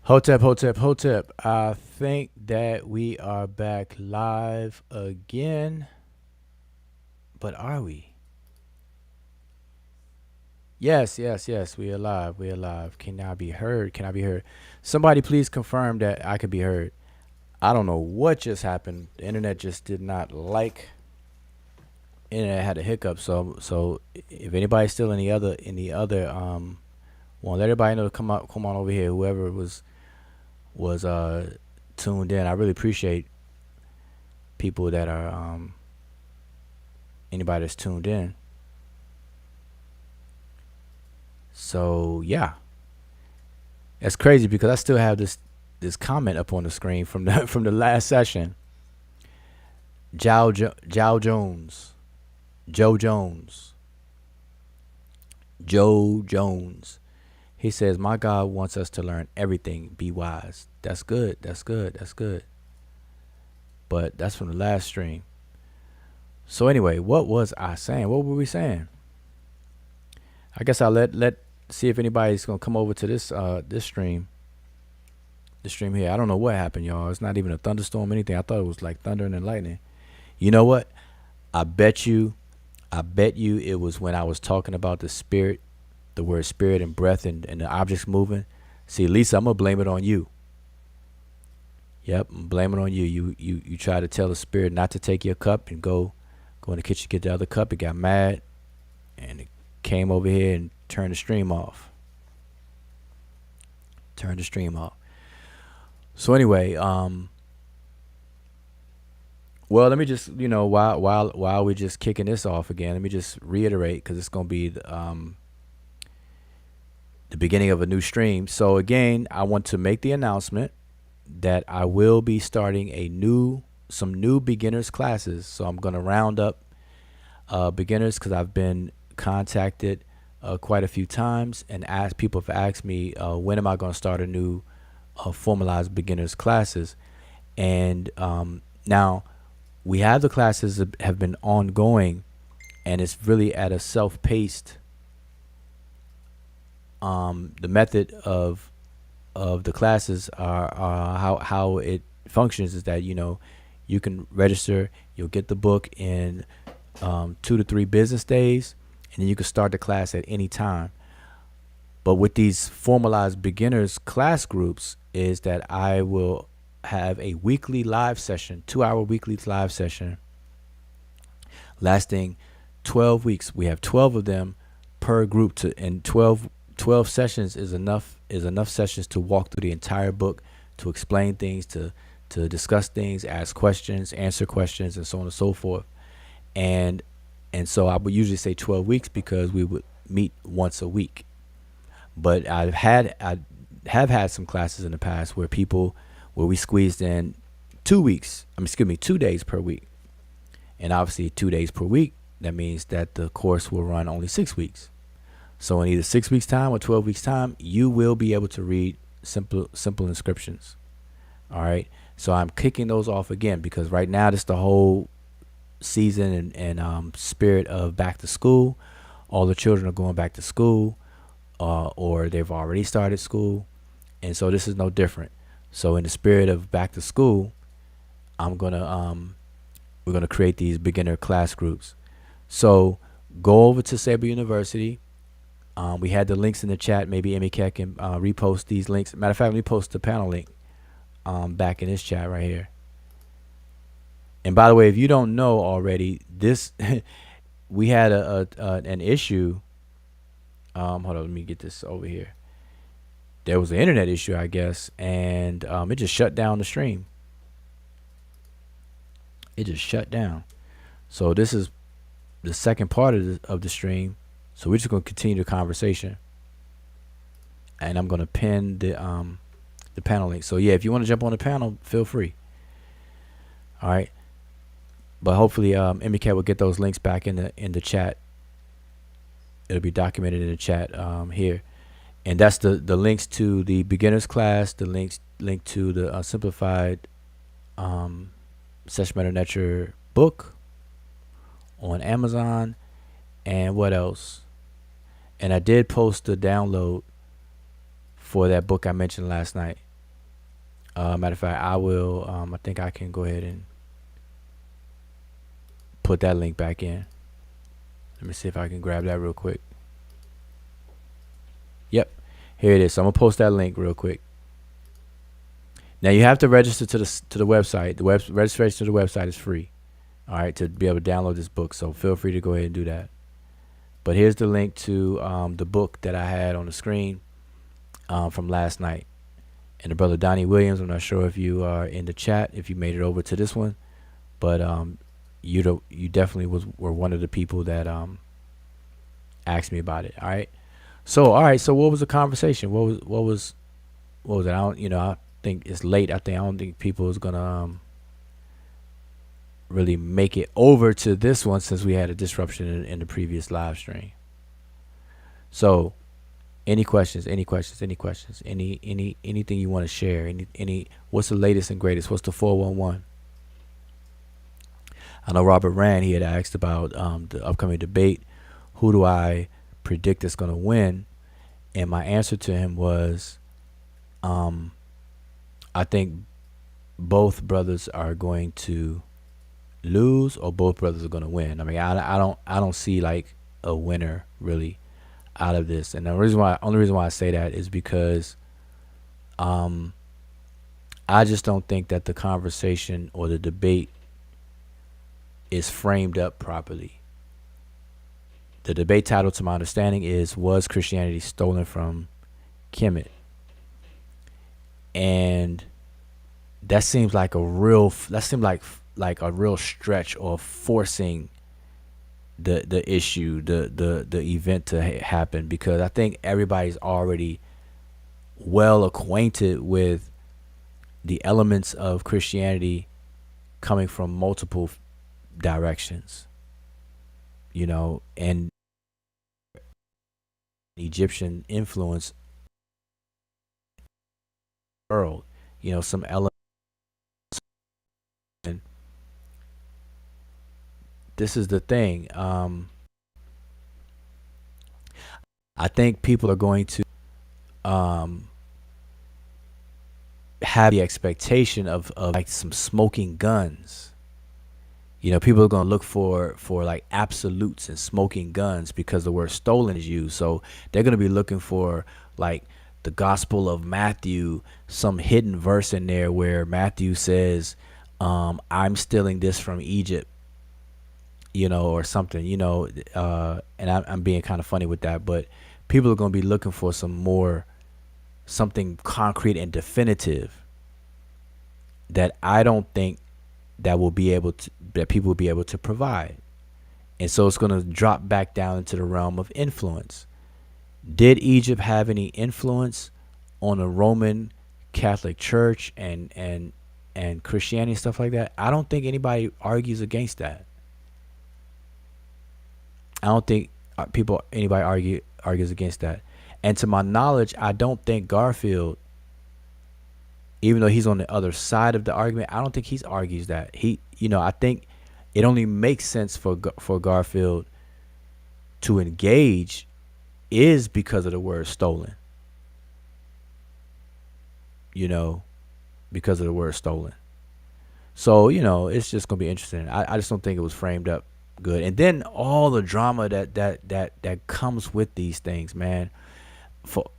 Hotep, Hotep, Hotep. I think that we are back live again. But are we? Yes, yes, yes. We are live. We are live. Can I be heard? Can I be heard? Somebody please confirm that I could be heard. I don't know what just happened. The internet just did not like. Internet had a hiccup. So if anybody's still in the other well, let everybody know to come on over here. Whoever was tuned in. I really appreciate people that are anybody that's tuned in. So yeah, that's crazy because I still have this comment up on the screen from the from the last session. Joe Jones, Joe Jones, Joe Jones. He says, "My God wants us to learn everything. Be wise." That's good. That's good. That's good. But that's from the last stream. So anyway, what was I saying? What were we saying? I guess I'll let see if anybody's gonna come over to this stream. The stream here. I don't know what happened, y'all. It's not even a thunderstorm or anything. I thought it was like thunder and lightning. You know what? I bet you, I bet you it was when I was talking about the spirit, the word spirit and breath and the objects moving. See, Lisa, I'm gonna blame it on you. Yep, I'm blaming it on you. You try to tell the spirit not to take your cup and go in the kitchen get the other cup. It got mad and it came over here and turned the stream off. Turned the stream off. So anyway, well, let me just while we're just kicking this off again, let me just reiterate because it's gonna be the beginning of a new stream. So again, I want to make the announcement that I will be starting some new beginners classes. So I'm gonna round up beginners because I've been contacted quite a few times and people have asked me when am I going to start a new formalized beginners classes. And now we have the classes that have been ongoing, and it's really at a self-paced. The method of the classes are how it functions is that you can register, you'll get the book in 2 to 3 business days, and then you can start the class at any time. But with these formalized beginners class groups is that I will have a weekly live session, 2 hour weekly live session lasting 12 weeks. We have 12 of them per group and 12 sessions is enough sessions to walk through the entire book, to explain things, to discuss things, ask questions, answer questions, and so on and so forth. And so I would usually say 12 weeks because we would meet once a week. But I have had some classes in the past where we squeezed in 2 weeks. 2 days per week. And obviously 2 days per week, that means that the course will run only 6 weeks. So in either 6 weeks time or 12 weeks time, you will be able to read simple inscriptions. All right. So I'm kicking those off again because right now this is the whole season and spirit of back to school. All the children are going back to school, or they've already started school, and so this is no different. So in the spirit of back to school, we're gonna create these beginner class groups. So go over to Sabre University. We had the links in the chat. Maybe Emika can repost these links. Matter of fact, let me post the panel link back in this chat right here. And by the way, if you don't know already, this we had an issue. Hold on, let me get this over here. There was an internet issue, I guess, and it just shut down the stream. It just shut down. So this is the second part of the stream. So we're just gonna continue the conversation, and I'm gonna pin the panel link. So yeah, if you want to jump on the panel, feel free. All right. But hopefully, MK will get those links back in the chat. It'll be documented in the chat here, and that's the links to the beginners class, the link to the simplified Sesh Medew Netcher book on Amazon, and what else? And I did post the download for that book I mentioned last night. Matter of fact, I will. I think I can go ahead and put that link back in. Let me see if I can grab that real quick. Yep, here it is. So I'm gonna post that link real quick. Now you have to register to the website. The registration to the website is free. All right, to be able to download this book. So feel free to go ahead and do that. But here's the link to the book that I had on the screen from last night. And the brother Donnie Williams, I'm not sure if you are in the chat, if you made it over to this one, but you definitely were one of the people that asked me about it. All right. So what was the conversation? What was it? I think it's late. I don't think people is gonna really make it over to this one since we had a disruption in the previous live stream. So any questions, anything you want to share, any what's the latest and greatest? What's the 411? I know Robert Rand, he had asked about the upcoming debate. Who do I predict is going to win? And my answer to him was, I think both brothers are going to lose, or both brothers are going to win. I mean, I don't see like a winner really out of this. And the only reason why I say that is because I just don't think that the conversation or the debate is framed up properly. The debate title, to my understanding, is "Was Christianity Stolen from Kemet?" And that seems like a real stretch, or forcing the issue, the event to happen, because I think everybody's already well acquainted with the elements of Christianity coming from multiple directions, and Egyptian influence world, some elements. And this is the thing. I think people are going to have the expectation of like some smoking guns. People are going to look for like absolutes and smoking guns because the word stolen is used. So they're going to be looking for like the Gospel of Matthew, some hidden verse in there where Matthew says, I'm stealing this from Egypt, or something, and I'm being kind of funny with that, but people are going to be looking for something concrete and definitive that I don't think that people will be able to provide. And so it's going to drop back down into the realm of influence. Did Egypt have any influence on the Roman Catholic Church and Christianity and stuff like that? I don't think anybody argues against that. I don't think anybody argues against that. And to my knowledge, I don't think Garfield, even though he's on the other side of the argument, I don't think he argues that. I think it only makes sense for Garfield to engage is because of the word stolen. Because of the word stolen. So, it's just going to be interesting. I just don't think it was framed up good. And then all the drama that comes with these things, man.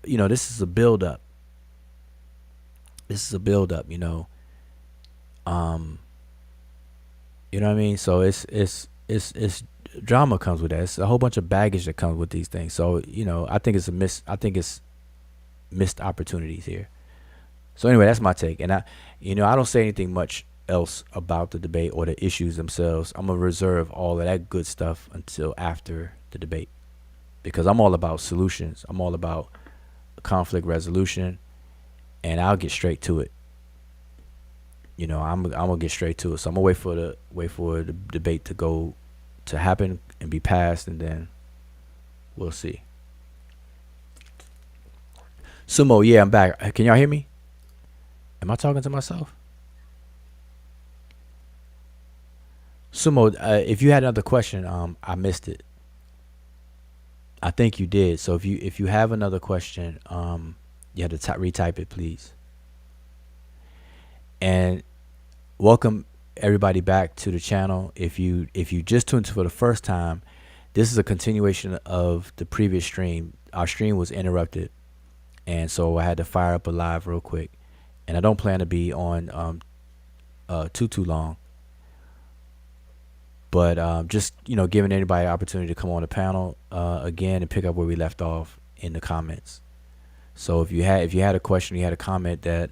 This is a build up. You know what I mean? So it's drama comes with that. It's a whole bunch of baggage that comes with these things. So, I think it's missed opportunities here. So anyway, that's my take. And I don't say anything much else about the debate or the issues themselves. I'm gonna reserve all of that good stuff until after the debate, because I'm all about solutions. I'm all about conflict resolution, and I'll get straight to it. I'm gonna get straight to it. So I'm gonna wait for the debate to happen and be passed, and then we'll see. Sumo, yeah, I'm back. Can y'all hear me? Am I talking to myself? Sumo, if you had another question, I missed it. I think you did. So if you have another question, you have to retype it, please. And welcome everybody back to the channel. If you just tuned in for the first time, this is a continuation of the previous stream. Our stream was interrupted, and so I had to fire up a live real quick. And I don't plan to be on too long, but just giving anybody an opportunity to come on the panel again and pick up where we left off in the comments. So if you had a question, you had a comment that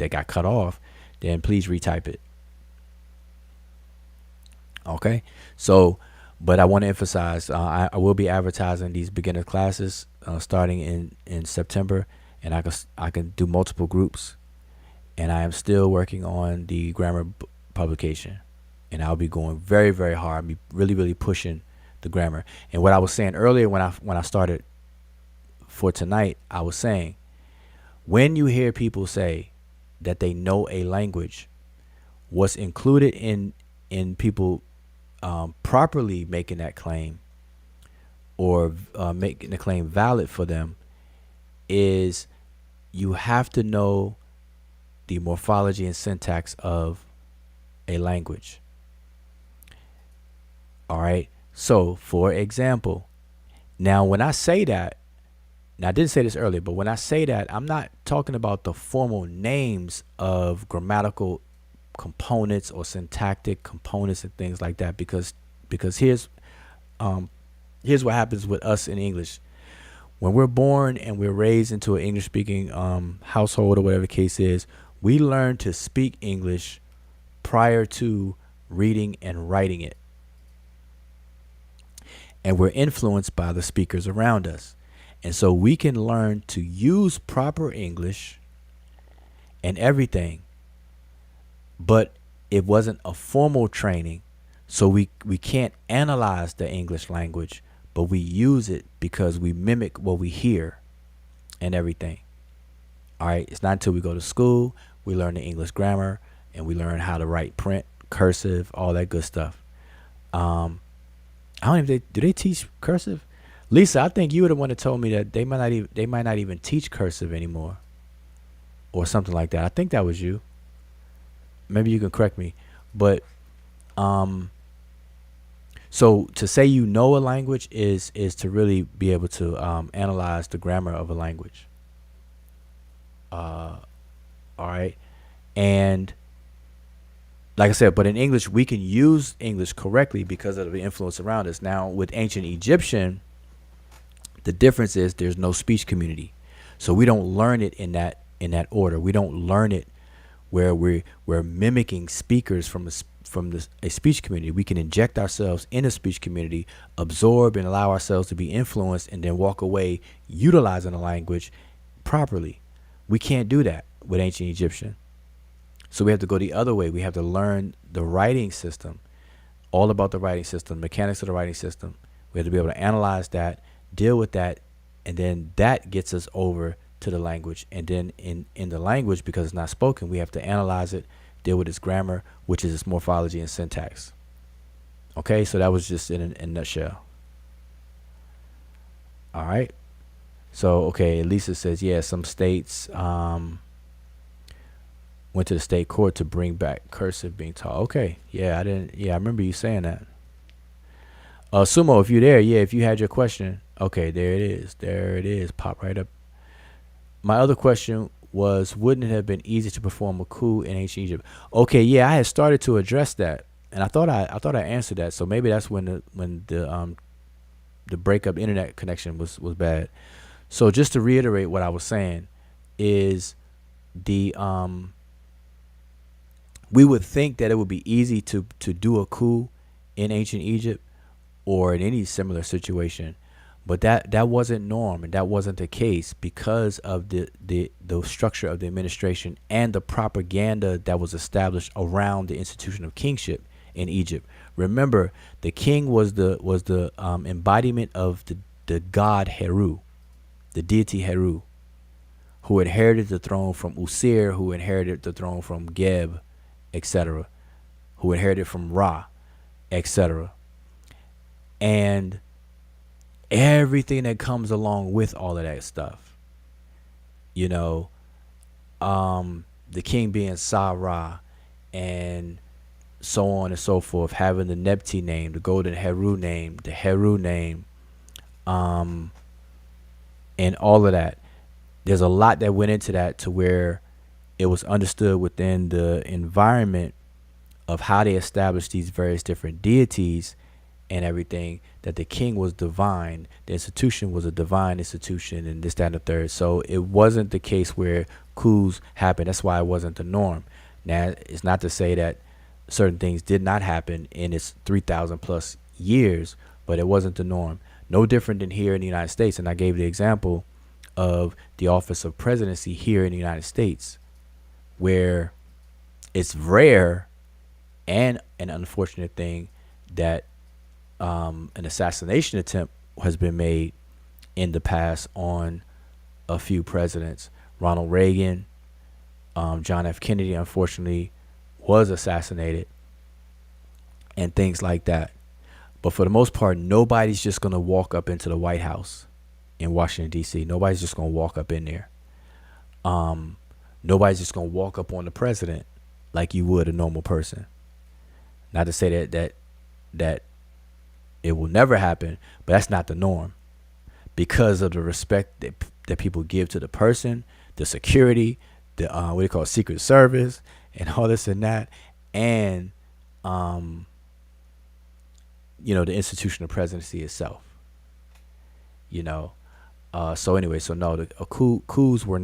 got cut off, then please retype it. Okay. So, but I want to emphasize, I will be advertising these beginner classes starting in September, and I can do multiple groups, and I am still working on the grammar publication, and I'll be going very, very hard. I'll be really, really pushing the grammar. And what I was saying earlier when I started for tonight, I was saying, when you hear people say that they know a language, what's included in people properly making that claim or making the claim valid for them is you have to know the morphology and syntax of a language. All right. So, for example, now when I say that, now I didn't say this earlier, but when I say that, I'm not talking about the formal names of grammatical components or syntactic components and things like that, because here's what happens with us in English. When we're born and we're raised into an English speaking household or whatever the case is, we learn to speak English prior to reading and writing it. And we're influenced by the speakers around us. And so we can learn to use proper English and everything, but it wasn't a formal training. So we can't analyze the English language, but we use it because we mimic what we hear and everything. All right. It's not until we go to school, we learn the English grammar and we learn how to write print, cursive, all that good stuff. I don't even, do they teach cursive? Lisa, I think you were the one that told me that they might not even teach cursive anymore or something like that. I think that was you. Maybe you can correct me. But so to say you know a language is to really be able to analyze the grammar of a language. All right. And like I said, but in English, we can use English correctly because of the influence around us. Now, with ancient Egyptian, the difference is there's no speech community. So we don't learn it in that order. We don't learn it where we're mimicking speakers from a speech community. We can inject ourselves in a speech community, absorb and allow ourselves to be influenced, and then walk away utilizing the language properly. We can't do that with ancient Egyptian. So we have to go the other way. We have to learn the writing system, all about the writing system, mechanics of the writing system. We have to be able to analyze that, deal with that, and then that gets us over to the language. And then in the language, because it's not spoken, we have to analyze it, deal with its grammar, which is its morphology and syntax. Okay, so that was just in a nutshell. All right. So, okay, Lisa says, yeah, some states went to the state court to bring back cursive being taught. Okay, yeah, I remember you saying that. Sumo, if you're there, yeah, if you had your question, okay, there it is, pop right up. My other question was, wouldn't it have been easy to perform a coup in ancient Egypt? Okay, yeah, I had started to address that, and I thought I answered that. So maybe that's when the breakup internet connection was bad. So just to reiterate what I was saying is the we would think that it would be easy to do a coup in ancient Egypt or in any similar situation, but that wasn't norm, and that wasn't the case because of the structure of the administration and the propaganda that was established around the institution of kingship in Egypt. Remember, the king was the embodiment of the god Heru, the deity Heru, who inherited the throne from Usir, who inherited the throne from Geb, etc., who inherited from Ra, etc., and everything that comes along with all of that stuff. the king being Sa-Ra, and so on and so forth, having the Nebti name, the Golden Heru name, the Heru name, um, and all of that. There's a lot that went into that to where it was understood within the environment of how they established these various different deities and everything, that the king was divine, the institution was a divine institution, and this, that, and the third. So it wasn't the case where coups happened. That's why it wasn't the norm. Now, it's not to say that certain things did not happen in its 3,000 plus years, but it wasn't the norm. No different than here in the United States. And I gave the example of the office of presidency here in the United States, where it's rare and an unfortunate thing that an assassination attempt has been made in the past on a few presidents. Ronald Reagan, John F. Kennedy, unfortunately, was assassinated, and things like that. But for the most part, nobody's just going to walk up into the White House in Washington, D.C. Nobody's just going to walk up in there. Nobody's just going to walk up on the president like you would a normal person. Not to say that it will never happen, but that's not the norm, because of the respect that people give to the person, the security, the what they call Secret Service, and all this and that, and the institution of presidency itself. So anyway, so no, the coups were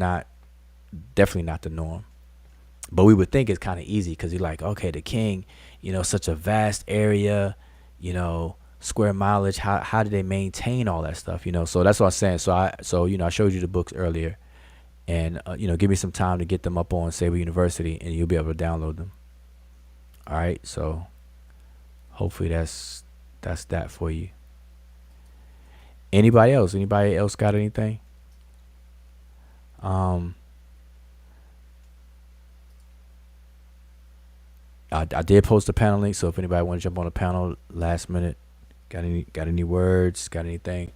definitely not the norm. But we would think it's kind of easy because you're like, okay, the king, such a vast area, square mileage. How do they maintain all that stuff? So that's what I'm saying. So I showed you the books earlier, and give me some time to get them up on Sabre University, and you'll be able to download them. All right. So hopefully that's that for you. Anybody else got anything? I did post a panel link, so if anybody want to jump on a panel last minute, got any words, got anything.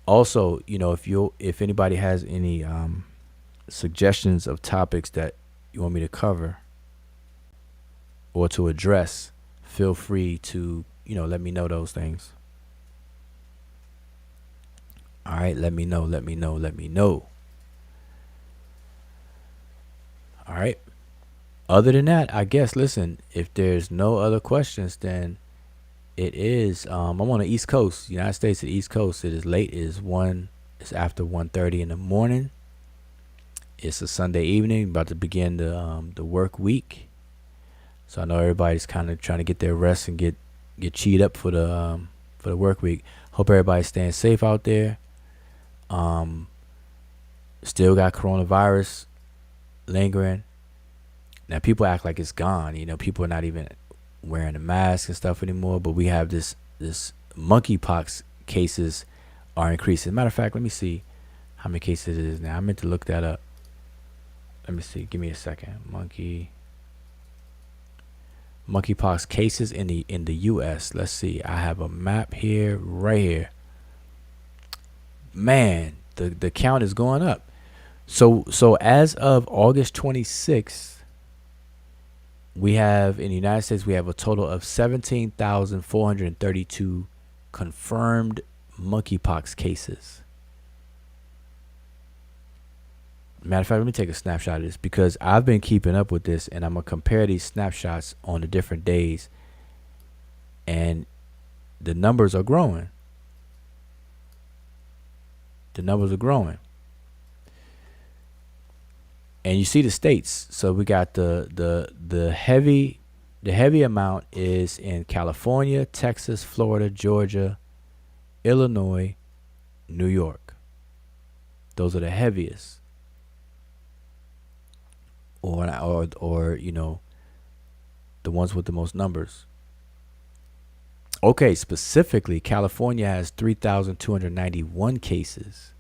Also, if anybody has any suggestions of topics that you want me to cover or to address, feel free to let me know those things. All right, let me know. All right. Other than that, I guess, listen, if there's no other questions, then it is, I'm on the East Coast, United States, the East Coast. It is late. It's after 1:30 in the morning. It's a Sunday evening, about to begin the work week. So I know everybody's kind of trying to get their rest and get cheated up for the work week. Hope everybody's staying safe out there. Still got coronavirus lingering. Now people act like it's gone. People are not even wearing a mask and stuff anymore. But we have this monkeypox cases are increasing. Matter of fact, let me see how many cases it is now. I meant to look that up. Let me see. Give me a second. Monkeypox cases in the U.S. Let's see. I have a map here, right here. Man, the count is going up. So as of August 26th, we have in the United States, we have a total of 17,432 confirmed monkeypox cases. Matter of fact, let me take a snapshot of this because I've been keeping up with this, and I'm going to compare these snapshots on the different days, and the numbers are growing. And you see the states. So we got the heavy amount is in California, Texas, Florida, Georgia, Illinois, New York. Those are the heaviest. Or the ones with the most numbers. Okay, specifically, California has 3,291 cases.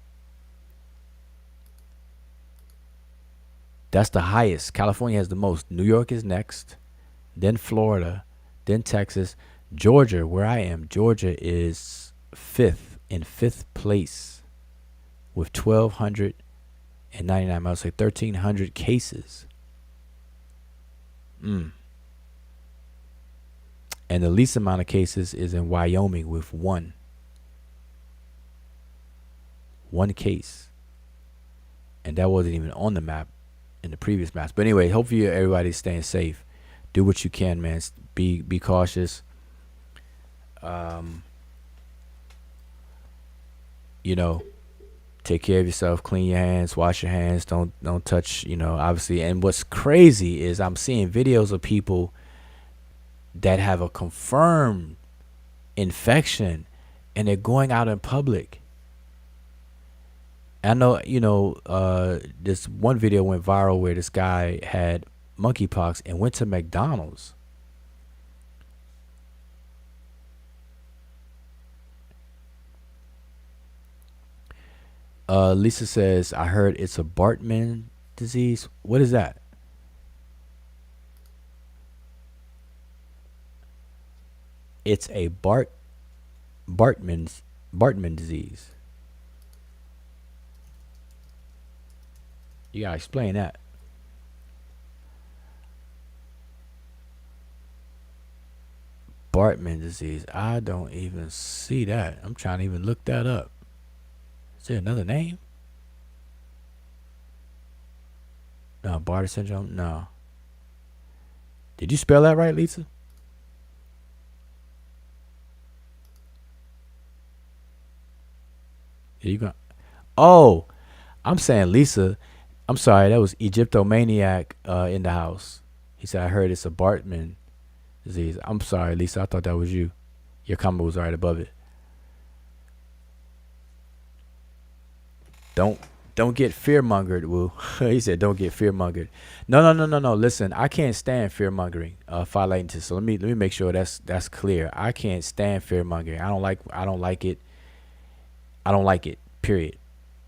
That's the highest. California has the most. New York is next, then Florida, then Texas. Georgia, where I am, Georgia is in fifth place with 1,299, I would say 1,300 cases. Mm. And the least amount of cases is in Wyoming with one case, and that wasn't even on the map in the previous maps. But anyway, hopefully everybody's staying safe. Do what you can, man. Be cautious. Um, you know, take care of yourself. Clean your hands. Wash your hands. Don't touch. Obviously. And what's crazy is I'm seeing videos of people that have a confirmed infection, and they're going out in public. I know, this one video went viral where this guy had monkeypox and went to McDonald's. Lisa says, I heard it's a Bartman disease. What is that? It's a Bartman disease. You gotta explain that. Bartman disease. I don't even see that. I'm trying to even look that up. Is there another name? No, Barter syndrome. No. Did you spell that right, Lisa? Yeah, you got. Oh, I'm saying Lisa. I'm sorry. That was Egyptomaniac in the house. He said, I heard it's a Bartman disease. I'm sorry, Lisa. I thought that was you. Your comment was right above it. Don't don't get fear mongered, Woo. He said, "Don't get fear mongered." No, no, no, no, no. Listen, I can't stand fear mongering. So let me make sure that's clear. I can't stand fear mongering. I don't like it. I don't like it. Period.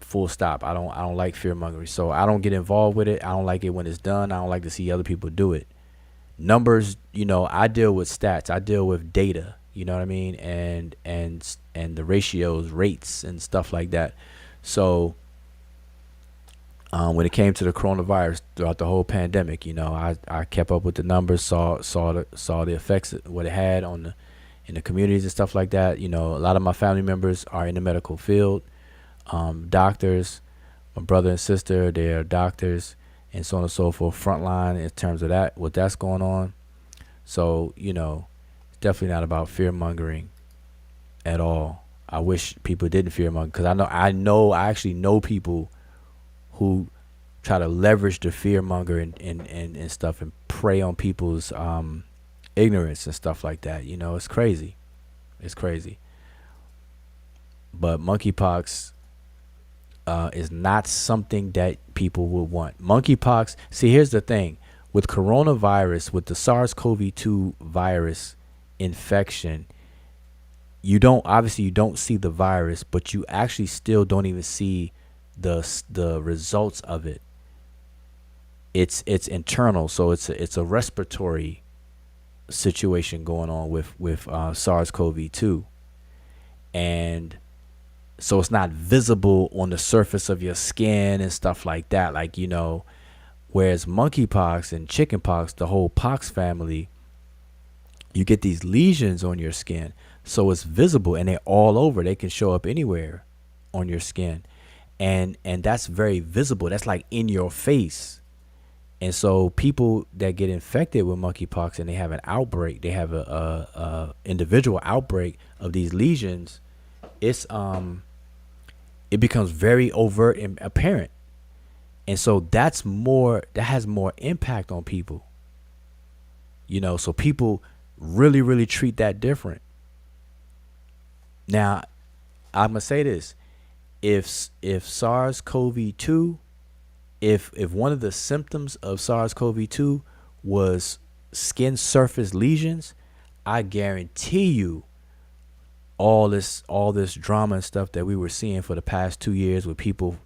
Full stop. I don't like fear mongering. So I don't get involved with it. I don't like it when it's done. I don't like to see other people do it. Numbers, I deal with stats. I deal with data. You know what I mean? And the ratios, rates, and stuff like that. So when it came to the coronavirus throughout the whole pandemic, I kept up with the numbers, saw the effects what it had on the in the communities and stuff like that. A lot of my family members are in the medical field, doctors. My brother and sister, they're doctors, and so on and so forth. Frontline in terms of what that's going on. So it's definitely not about fear mongering at all. I wish people didn't fear monger because I actually know people who try to leverage the fear monger and stuff and prey on people's ignorance and stuff like that. It's crazy. It's crazy. But monkeypox is not something that people would want. Monkeypox, see, here's the thing. With coronavirus, with the SARS-CoV-2 virus infection, you don't see the virus, but you actually still don't even see the results of it. It's internal, so it's a respiratory situation going on with SARS-CoV-2, and so it's not visible on the surface of your skin and stuff like that. Whereas monkeypox and chickenpox, the whole pox family, you get these lesions on your skin, so it's visible and they're all over. They can show up anywhere on your skin, and that's very visible. That's like in your face. And so people that get infected with monkeypox and they have an outbreak, they have a individual outbreak of these lesions. It becomes very overt and apparent, and so that has more impact on people. So people really treat that different. Now, I'm gonna say this: if SARS-CoV-2, if one of the symptoms of SARS-CoV-2 was skin surface lesions, I guarantee you all this drama and stuff that we were seeing for the past 2 years with people,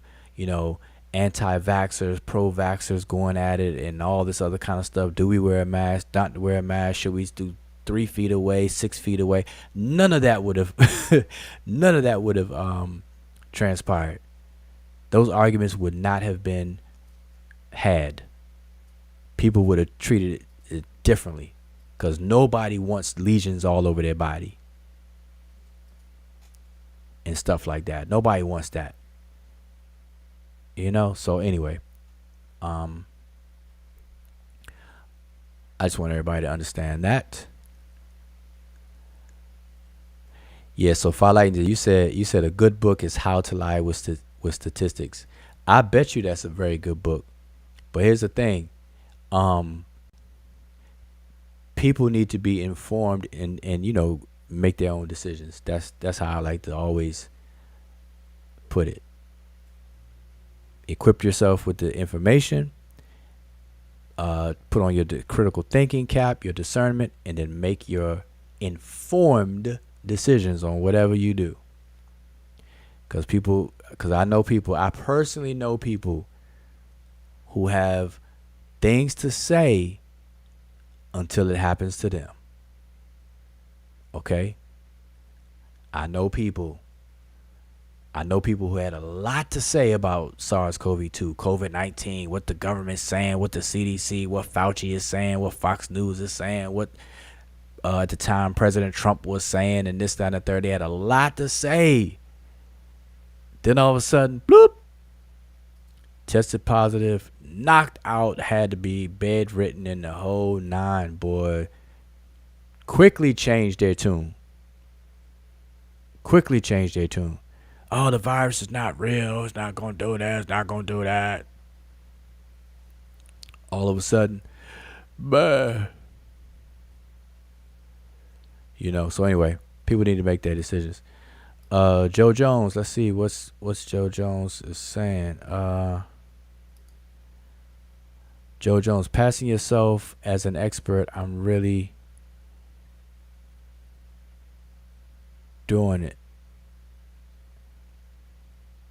anti-vaxxers, pro-vaxxers going at it and all this other kind of stuff. Do we wear a mask? Not wear a mask? Should we do 3 feet away, 6 feet away? None of that would have none of that would have transpired. Those arguments would not have been had. People would have treated it differently, because nobody wants lesions all over their body and stuff like that. Nobody wants that, So anyway, I just want everybody to understand that. Yeah, so you said a good book is How to Lie with Statistics. I bet you that's a very good book. But here's the thing. People need to be informed and make their own decisions. That's how I like to always put it. Equip yourself with the information, put on your critical thinking cap, your discernment, and then make your informed decisions on whatever you do. Because I personally know people who have things to say until it happens to them. Okay? I know people who had a lot to say about SARS-CoV-2, COVID-19, what the government's saying, what the CDC, what Fauci is saying, what Fox News is saying, what at the time President Trump was saying, and this, that, and the third. They had a lot to say. Then all of a sudden, bloop, tested positive, knocked out, had to be bedridden in the whole nine, boy. Quickly changed their tune. Oh, the virus is not real. It's not going to do that. It's not going to do that. All of a sudden, bah. So anyway, people need to make their decisions. Joe Jones, let's see what's Joe Jones is saying. Joe Jones, passing yourself as an expert. I'm really doing it.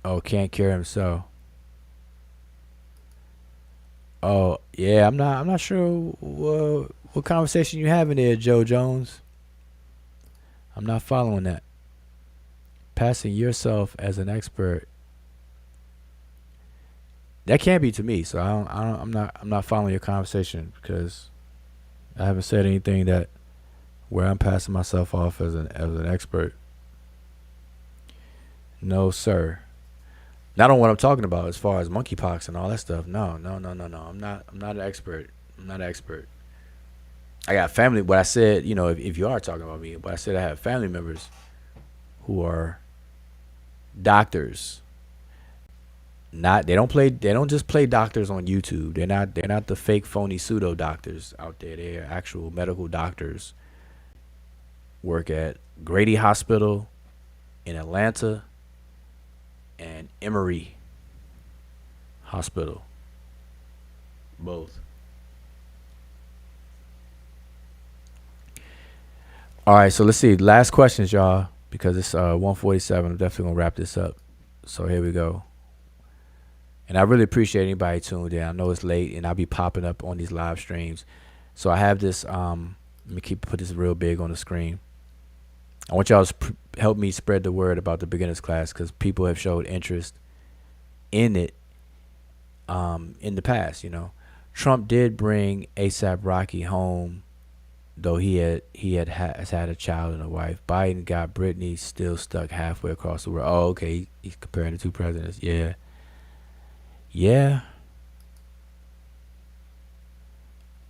Oh, can't cure himself. Oh, yeah, I'm not sure what conversation you having there, Joe Jones. I'm not following that. Passing yourself as an expert. That can't be to me, so I'm not following your conversation, because I haven't said anything that where I'm passing myself off as an expert. No, sir. Not on what I'm talking about as far as monkeypox and all that stuff. No. I'm not an expert. I got family. What I said, if you are talking about me, but I said I have family members who are doctors. They don't just play doctors on YouTube. They're not the fake phony pseudo doctors out there. They're actual medical doctors. Work at Grady Hospital in Atlanta and Emory Hospital. Both. All right, so let's see. Last questions, y'all, because it's 1:47. I'm definitely gonna wrap this up. So here we go. And I really appreciate anybody tuned in. I know it's late, and I'll be popping up on these live streams. So I have this. Let me put this real big on the screen. I want y'all to help me spread the word about the beginners class, because people have showed interest in it. In the past, Trump did bring ASAP Rocky home, though he has had a child and a wife. Biden got Britney still stuck halfway across the world. Oh, okay. He's comparing the two presidents. Yeah.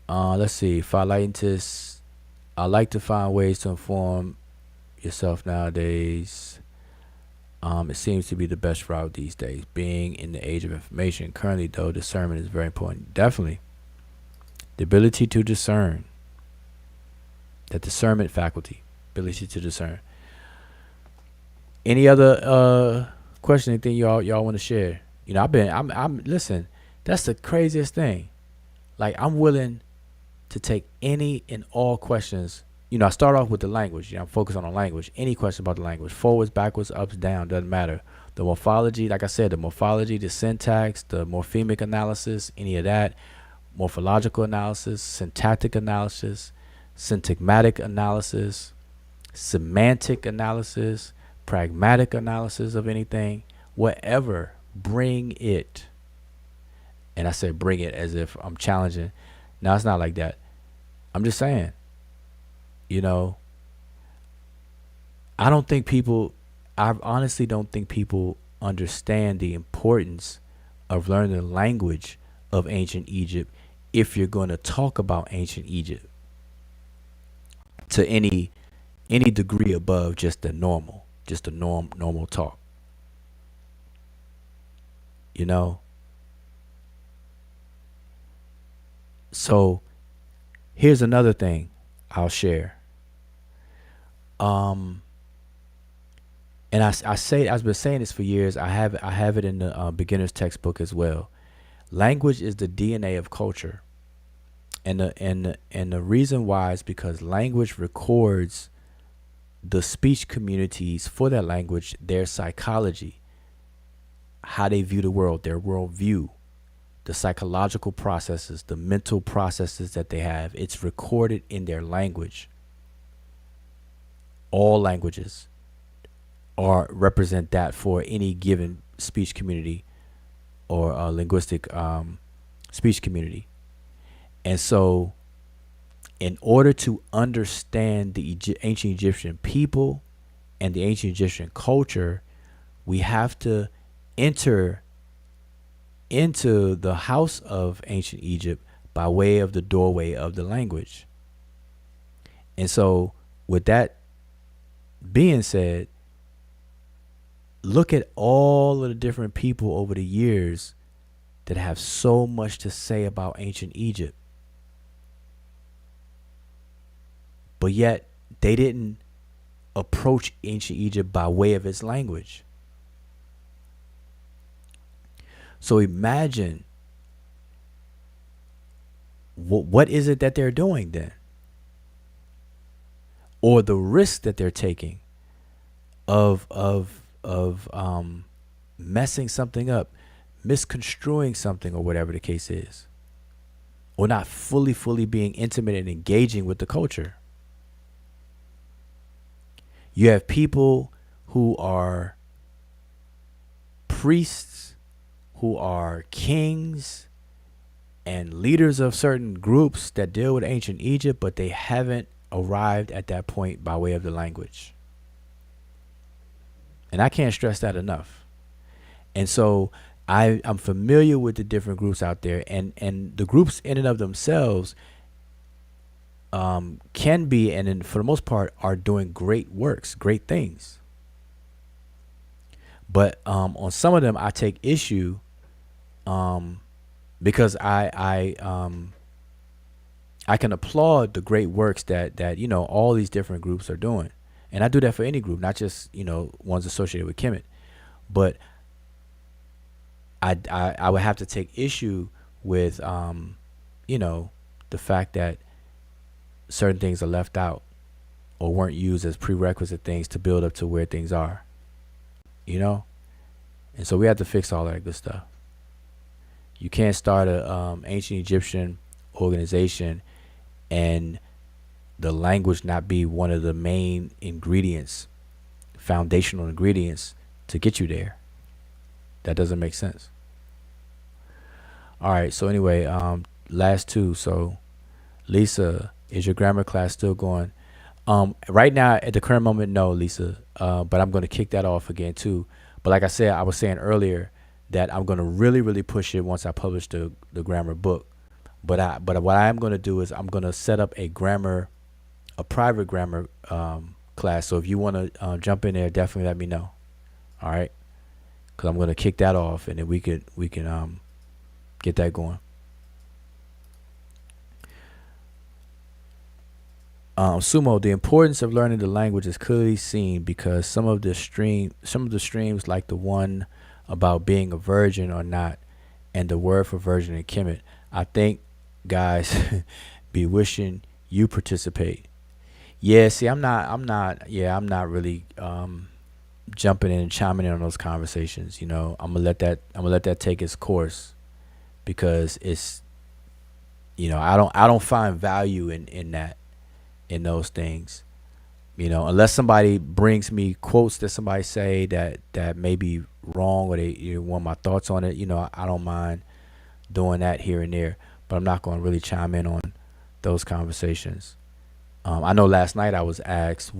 Let's see. If I like to find ways to inform yourself nowadays. It seems to be the best route these days. Being in the age of information currently, though, discernment is very important. Definitely. The ability to discern. That discernment faculty. Ability to discern. Any other question, anything y'all want to share? Listen, that's the craziest thing. Like, I'm willing to take any and all questions. I start off with the language. I'm focused on the language. Any question about the language. Forwards, backwards, ups, down, doesn't matter. The morphology, like I said, the syntax, the morphemic analysis, any of that. Morphological analysis, syntactic analysis, syntagmatic analysis, semantic analysis, pragmatic analysis of anything. Whatever. Bring it. And I said bring it as if I'm challenging. No, it's not like that. I'm just saying, you know, I don't think people, I honestly don't think people understand the importance of learning the language of ancient Egypt if you're going to talk about ancient Egypt to any degree above just the normal, just the normal talk. You know, so here's another thing I'll share. Um, and I say I've been saying this for years. I have it in the beginner's textbook as well. Language is the DNA of culture, and the reason why is because language records the speech communities for that language, their psychology, how they view the world, their worldview, the psychological processes, the mental processes that they have. It's recorded in their language. All languages are represent that for any given speech community or linguistic speech community. And so, in order to understand the ancient Egyptian people and the ancient Egyptian culture, we have to enter into the house of ancient Egypt by way of the doorway of the language. And so, with that being said, look at all of the different people over the years that have so much to say about ancient Egypt. But yet, they didn't approach ancient Egypt by way of its language. So imagine what is it that they're doing then? Or the risk that they're taking of messing something up, misconstruing something, or whatever the case is, or not fully being intimate and engaging with the culture. You have people who are priests, who are kings and leaders of certain groups that deal with ancient Egypt, but they haven't arrived at that point by way of the language. And I can't stress that enough. And so I'm familiar with the different groups out there, and the groups in and of themselves can be, and for the most part, are doing great works, great things. But on some of them, I take issue because I can applaud the great works that all these different groups are doing, and I do that for any group, not just ones associated with Kemet. But I would have to take issue with the fact that certain things are left out or weren't used as prerequisite things to build up to where things are, and so we have to fix all that good stuff. You can't start a ancient Egyptian organization and the language not be one of the main ingredients, foundational ingredients to get you there. That doesn't make sense. All right, so anyway, last two. So Lisa, is your grammar class still going? Right now, at the current moment, no, Lisa. But I'm going to kick that off again too. But like I said, I was saying earlier that I'm going to really push it once I publish the grammar book. But what I am going to do is I'm going to set up a private grammar class. So if you want to jump in there, definitely let me know. All right, because I'm going to kick that off, and then we can get that going. Sumo, the importance of learning the language is clearly seen because some of the streams like the one about being a virgin or not, and the word for virgin in Kemet, I think guys be wishing you participate. Yeah, see, I'm not really jumping in and chiming in on those conversations. I'm gonna let that take its course, because it's I don't find value in that, in those things, unless somebody brings me quotes that somebody say that may be wrong, or they want my thoughts on it. I don't mind doing that here and there, but I'm not going to really chime in on those conversations. I know last night I was asked,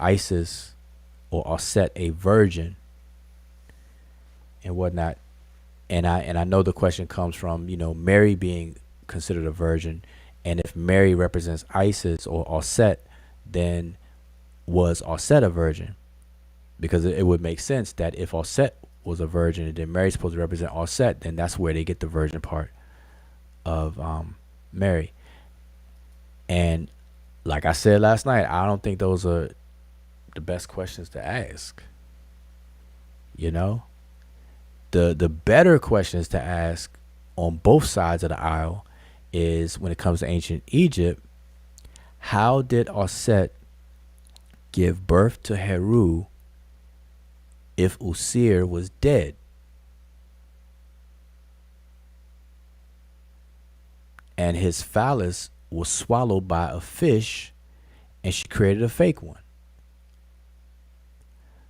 Isis or Osset a virgin and whatnot, and I know the question comes from, Mary being considered a virgin, and if Mary represents Isis or Osset, then was Osset a virgin? Because it would make sense that if Osset was a virgin and then Mary's supposed to represent Osset, then that's where they get the virgin part of Mary. And like I said last night, I don't think those are the best questions to ask. The better questions to ask on both sides of the aisle is, when it comes to ancient Egypt, how did Osset give birth to Heru if Usir was dead? And his phallus was swallowed by a fish, and she created a fake one.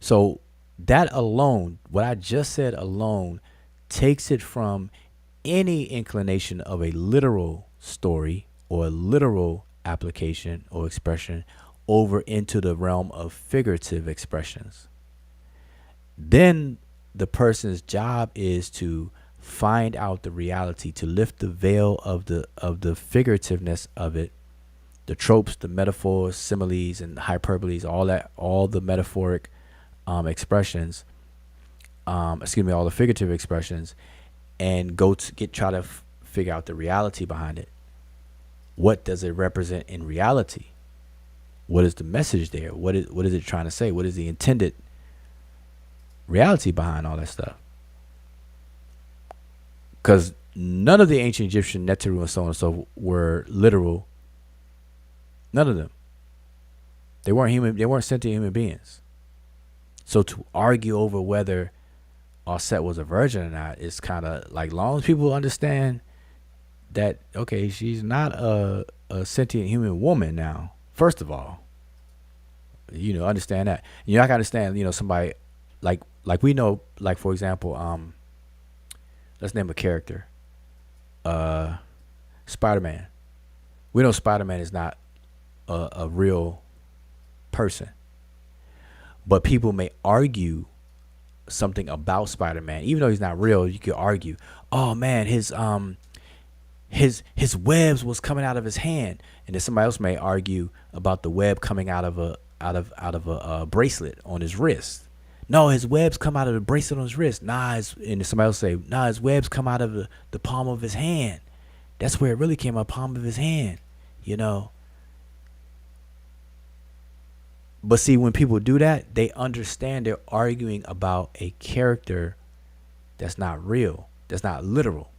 So that alone, what I just said alone, takes it from any inclination of a literal story or a literal application or expression over into the realm of figurative expressions. Then the person's job is to find out the reality, to lift the veil of the figurativeness of it, the tropes, the metaphors, similes, and hyperboles, all the metaphoric expressions, all the figurative expressions, and try to figure out the reality behind it. What does it represent in reality? What is the message there? What is it trying to say? What is the intended reality behind all that stuff? Because none of the ancient Egyptian Neteru and so on and so forth were literal. None of them. They weren't human. They weren't sentient human beings. So to argue over whether Osset was a virgin or not is kind of like, long as people understand that, okay, she's not a sentient human woman now. First of all, understand that. I can understand, somebody like we know, like, for example, let's name a character, Spider-Man. We know Spider-Man is not a real person, but people may argue something about Spider-Man, even though he's not real. You could argue, oh man, his webs was coming out of his hand, and then somebody else may argue about the web coming out of a bracelet on his wrist. No, his webs come out of the bracelet on his wrist. And somebody else say, his webs come out of the palm of his hand. That's where it really came out, palm of his hand, But see, when people do that, they understand they're arguing about a character that's not real, that's not literal.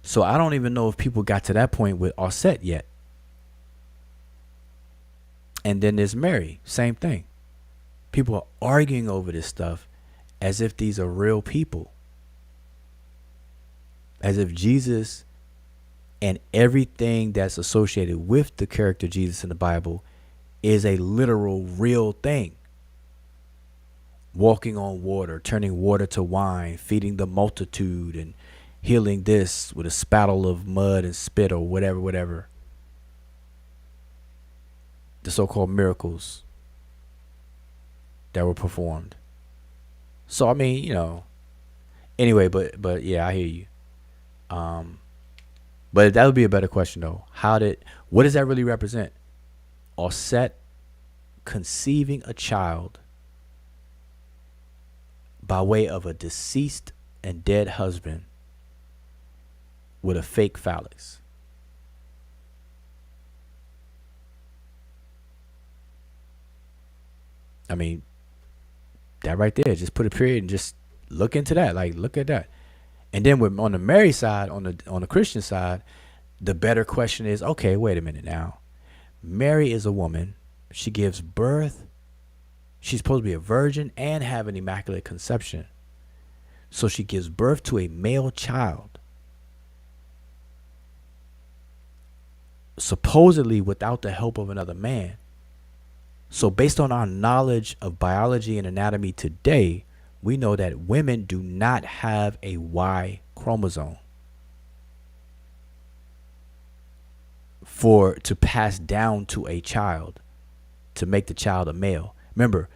So I don't even know if people got to that point with Osset yet. And then there's Mary, same thing. People are arguing over this stuff as if these are real people. As if Jesus and everything that's associated with the character Jesus in the Bible is a literal, real thing. Walking on water, turning water to wine, feeding the multitude, and healing this with a spattle of mud and spit or whatever. The so-called miracles that were performed. So, I mean, anyway, but yeah, I hear you. But that would be a better question though. What does that really represent? Osset conceiving a child by way of a deceased and dead husband with a fake phallus. I mean, that right there, just put a period and just look into that. Like, look at that. And then on the Mary side, on the Christian side, the better question is, okay, wait a minute now. Mary is a woman. She gives birth. She's supposed to be a virgin and have an immaculate conception. So she gives birth to a male child, supposedly without the help of another man. So based on our knowledge of biology and anatomy today, we know that women do not have a Y chromosome for to pass down to a child, to make the child a male. Remember,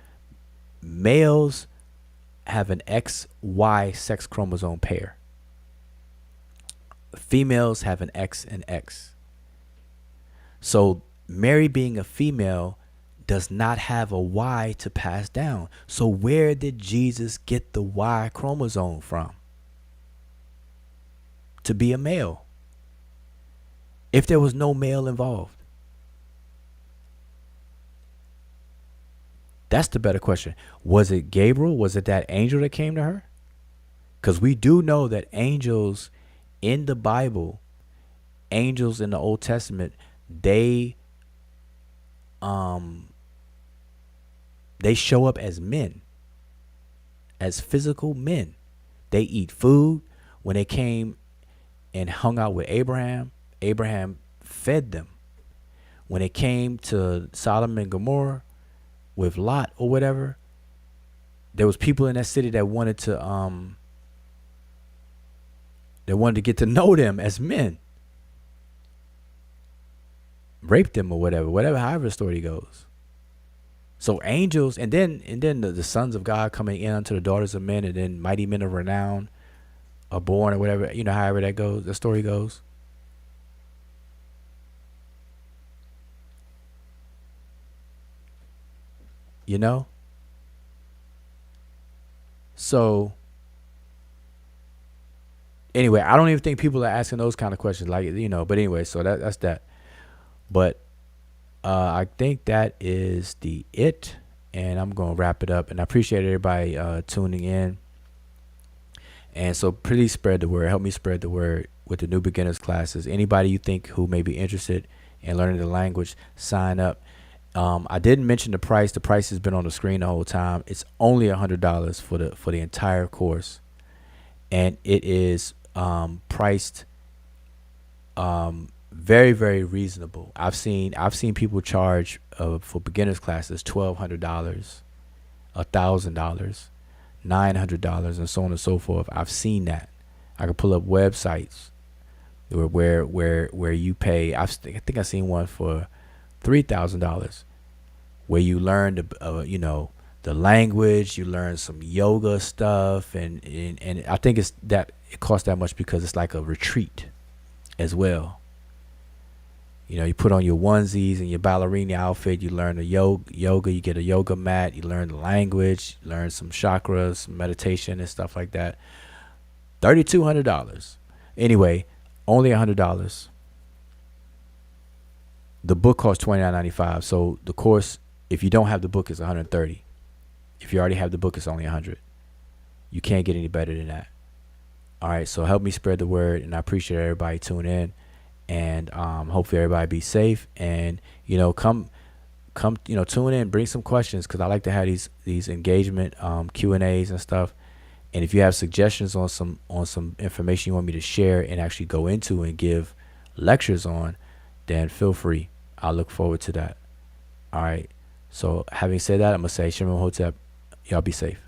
males have an XY sex chromosome pair. Females have an X and X. So Mary, being a female, does not have a Y to pass down. So where did Jesus get the Y chromosome from to be a male if there was no male involved? That's the better question. Was it Gabriel? Was it that angel that came to her? Because we do know that angels in the Bible, angels in the Old Testament, they show up as men, as physical men. They eat food. When they came and hung out with Abraham, Abraham fed them. When they came to Sodom and Gomorrah with Lot or whatever, there was people in that city that wanted to get to know them as men, rape them or whatever, however the story goes. So angels, and then the sons of God coming in unto the daughters of men, and then mighty men of renown are born or whatever, however that goes, the story goes. So anyway, I don't even think people are asking those kind of questions, but anyway, so that's that. But I think that is it, and I'm going to wrap it up, and I appreciate everybody tuning in. And so please spread the word. Help me spread the word with the new beginners classes. Anybody you think who may be interested in learning the language, sign up. I didn't mention the price. The price has been on the screen the whole time. It's only $100 for the entire course, and it is priced very, very reasonable. I've seen people charge for beginners classes $1,200, $1,000, $900, and so on and so forth. I've seen that. I can pull up websites where you pay. I think I seen one for $3,000, where you learn the language, you learn some yoga stuff, and I think it costs that much because it's like a retreat as well. You put on your onesies and your ballerina outfit, you learn the yoga, you get a yoga mat, you learn the language, you learn some chakras, some meditation and stuff like that. $3,200. Anyway, only $100. The book costs $29.95. So the course, if you don't have the book, is $130. If you already have the book, it's only $100. You can't get any better than that. All right, so help me spread the word, and I appreciate everybody tuning in. And hopefully everybody be safe, and come tune in, bring some questions, because I like to have these engagement Q&As and stuff. And if you have suggestions on some information you want me to share and actually go into and give lectures on, then feel free. I'll look forward to that. All right. So having said that, I'm gonna say Shimon Hotep. Y'all be safe.